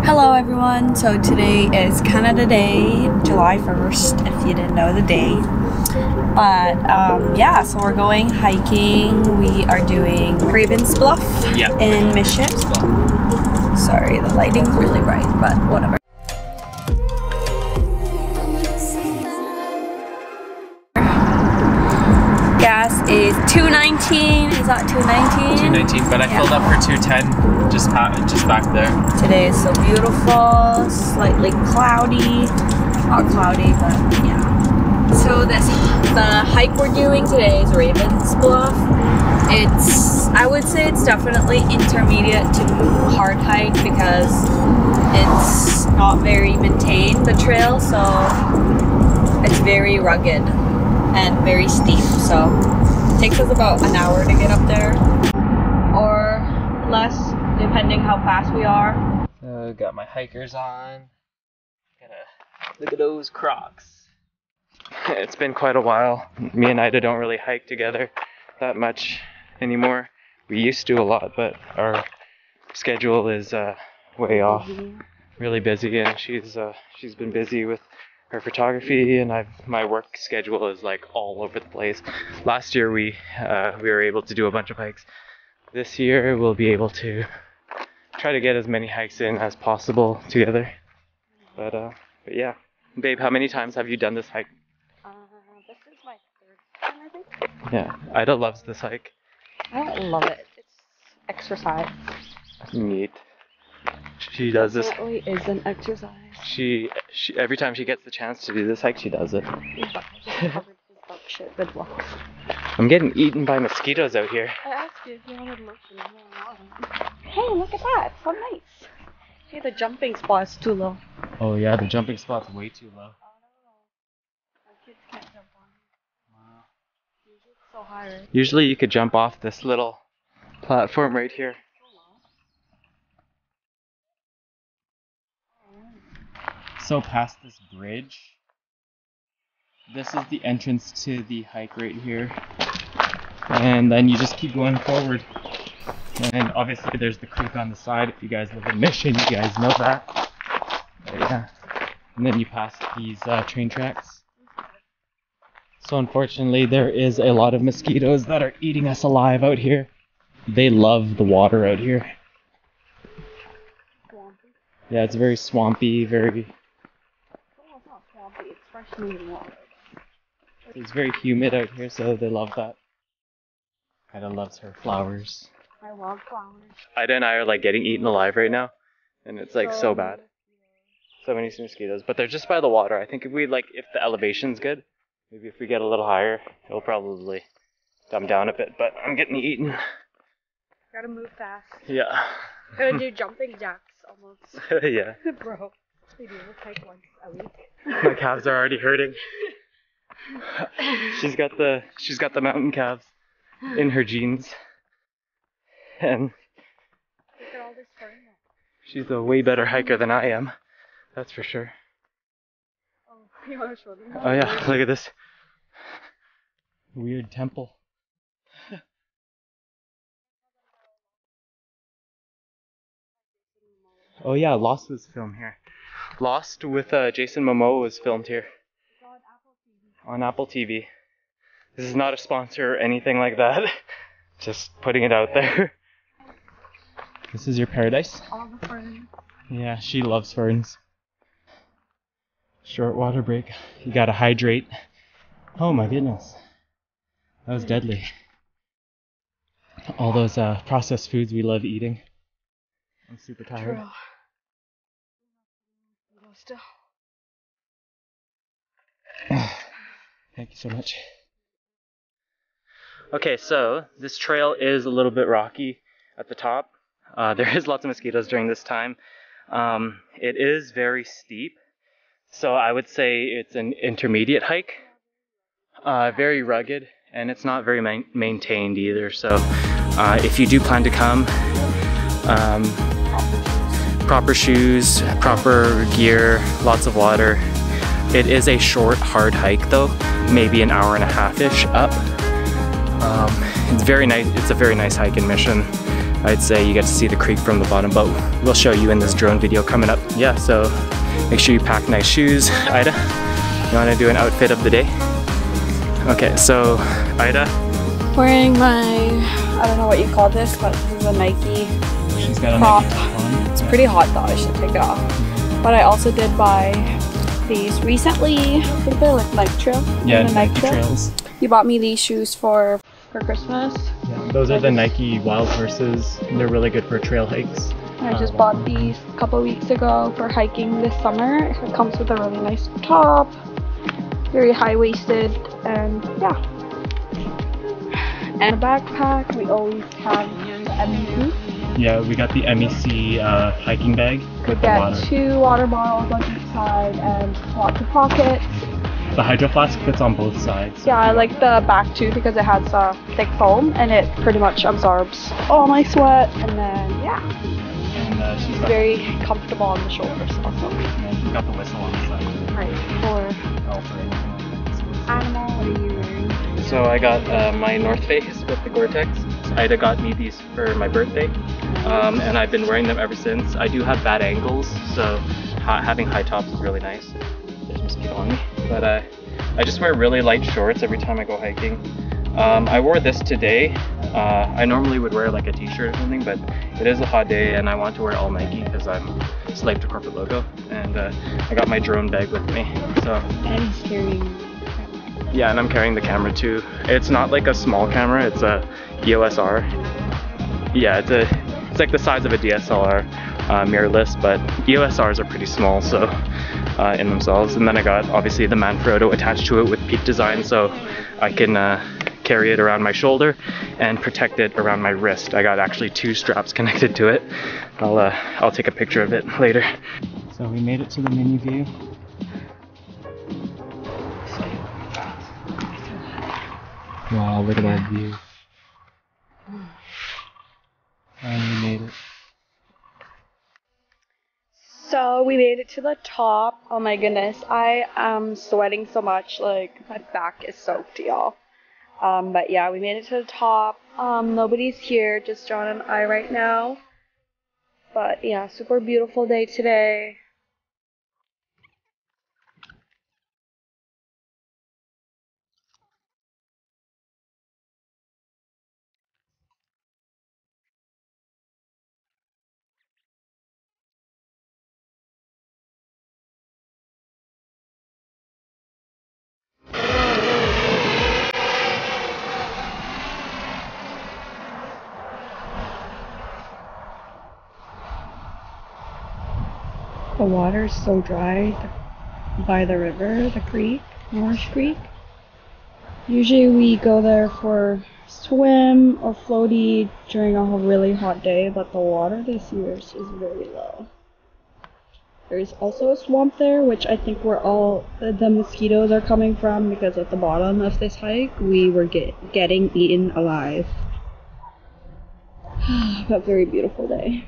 Hello everyone, so today is Canada Day, July 1st, if you didn't know the day. But yeah, so we're going hiking. We are doing Bluff in Mission. Sorry, the lighting's really bright, but whatever. Gas is $2.19. Is that $2.19? $2.19, but I filled up for $2.10 just back there. Today is so beautiful, slightly cloudy. Not cloudy, but yeah. So the hike we're doing today is Bluff. I would say it's definitely intermediate to hard hike because it's not very maintained, the trail, so it's very rugged and very steep, so it takes us about an hour to get up there, or less, depending how fast we are. Got my hikers on. Look at those Crocs. It's been quite a while. Me and Ida don't really hike together that much anymore. We used to a lot, but our schedule is way off. Really busy, and she's been busy with her photography, and my work schedule is like all over the place. Last year we were able to do a bunch of hikes. This year we'll be able to try to get as many hikes in as possible together. But yeah, babe, how many times have you done this hike? This is my third time, I think. Yeah, Ida loves this hike. I don't love it. It's exercise. Neat. She does this. Definitely is an exercise. She every time she gets the chance to do this hike, she does it. I'm getting eaten by mosquitoes out here. I asked you if you wanted lotion. Hey, look at that! It's so nice. Hey, the jumping spot's too low. Oh yeah, the jumping spot's way too low. Oh no, our kids can't jump on it. Wow. Usually it's so high, right? Usually you could jump off this little platform right here. So past this bridge, this is the entrance to the hike right here, and then you just keep going forward, and obviously there's the creek on the side. If you guys live in Mission, you guys know that. But yeah, and then you pass these train tracks. So unfortunately there is a lot of mosquitoes that are eating us alive out here. They love the water out here. Swampy. Yeah, it's very swampy, very... It's fresh moving water. It's very humid out here, so they love that. Ida loves her flowers. I love flowers. Ida and I are like getting eaten alive right now, and it's like so bad. So many mosquitoes, but they're just by the water. I think if the elevation's good, maybe if we get a little higher, it'll probably dumb down a bit, but I'm getting eaten. Gotta move fast. Yeah. Gotta do jumping jacks almost. Yeah. Bro, we do this hike once a week. My calves are already hurting. She's got the mountain calves in her jeans, and look at all this fern. She's a way better hiker than I am, that's for sure. Oh, you want to show them? Oh yeah, look at this weird temple. Oh yeah, Lost was filmed here. Lost with Jason Momoa was filmed here. On Apple TV. This is not a sponsor or anything like that. Just putting it out there. This is your paradise? All the ferns. Yeah, she loves ferns. Short water break. You gotta hydrate. Oh my goodness. That was deadly. All those processed foods we love eating. I'm super tired. True. Thank you so much. Okay, so this trail is a little bit rocky at the top. There is lots of mosquitoes during this time. It is very steep, so I would say it's an intermediate hike. Very rugged, and it's not very maintained either. So if you do plan to come, proper shoes, proper gear, lots of water. It is a short, hard hike though, maybe an hour and a half-ish up. It's very nice. It's a very nice hike in Mission. I'd say you get to see the creek from the bottom, but we'll show you in this drone video coming up. Yeah, so make sure you pack nice shoes. Ida, you want to do an outfit of the day? Okay, so Ida. Wearing my, I don't know what you call this, but this is a Nike She's got a crop. Nike top on. It's pretty hot though, I should take it off. But I also did buy these recently. I think they're like Nike Trail. Yeah, the Nike Trails. You bought me these shoes for Christmas. Yeah, those are the Nike Wild Horses. They're really good for trail hikes. I just bought these a couple weeks ago for hiking this summer. It comes with a really nice top, very high-waisted, and yeah. And a backpack, we always have the MEC. Yeah, we got the MEC hiking bag. Could with get the water. 2 water bottles on each side and lots of pockets. The Hydro Flask fits on both sides. Yeah, I like the back too because it has a thick foam and it pretty much absorbs all my sweat. And then yeah, And she's got, very comfortable on the shoulders also. she's got the whistle on the side. Right. For Oh, for anything. animal, what are you wearing? So I got my North Face with the Gore-Tex. Ida got me these for my birthday, and I've been wearing them ever since. I do have bad ankles, so having high tops is really nice. There's a mosquito on me. But I just wear really light shorts every time I go hiking. I wore this today. I normally would wear like a t-shirt or something, but it is a hot day and I want to wear all Nike because I'm slave to corporate logo. And I got my drone bag with me. So. And he's carrying. Yeah, and I'm carrying the camera too. It's not like a small camera, it's a EOS R. Yeah, it's like the size of a DSLR mirrorless, but EOS Rs are pretty small, so in themselves. And then I got obviously the Manfrotto attached to it with Peak Design, so I can carry it around my shoulder and protect it around my wrist. I got actually 2 straps connected to it. I'll take a picture of it later. So we made it to the mini view. Wow, look at that view. And we made it. So we made it to the top. Oh my goodness, I am sweating so much, like my back is soaked, y'all. But yeah, we made it to the top. Nobody's here, just John and I right now. But yeah, super beautiful day today. The water is so dry by the river, the creek, Marsh Creek. Usually we go there for swim or floaty during a really hot day, but the water this year is very low. There's also a swamp there, which I think where all the mosquitoes are coming from, because at the bottom of this hike we were getting eaten alive. But very beautiful day.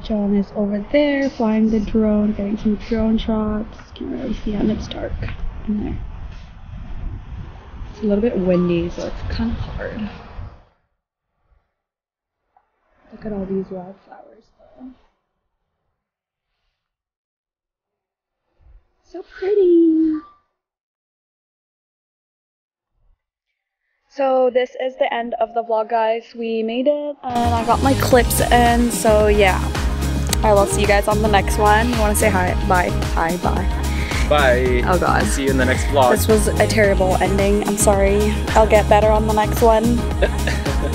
John is over there flying the drone, getting some drone shots. Can't really see him, it's dark in there. It's a little bit windy, so it's kind of hard. Look at all these wildflowers though. So pretty! So this is the end of the vlog, guys. We made it and I got my clips in, so yeah. I will see you guys on the next one. You want to say hi? Bye. Hi. Bye. Bye. Oh god. See you in the next vlog. This was a terrible ending. I'm sorry. I'll get better on the next one.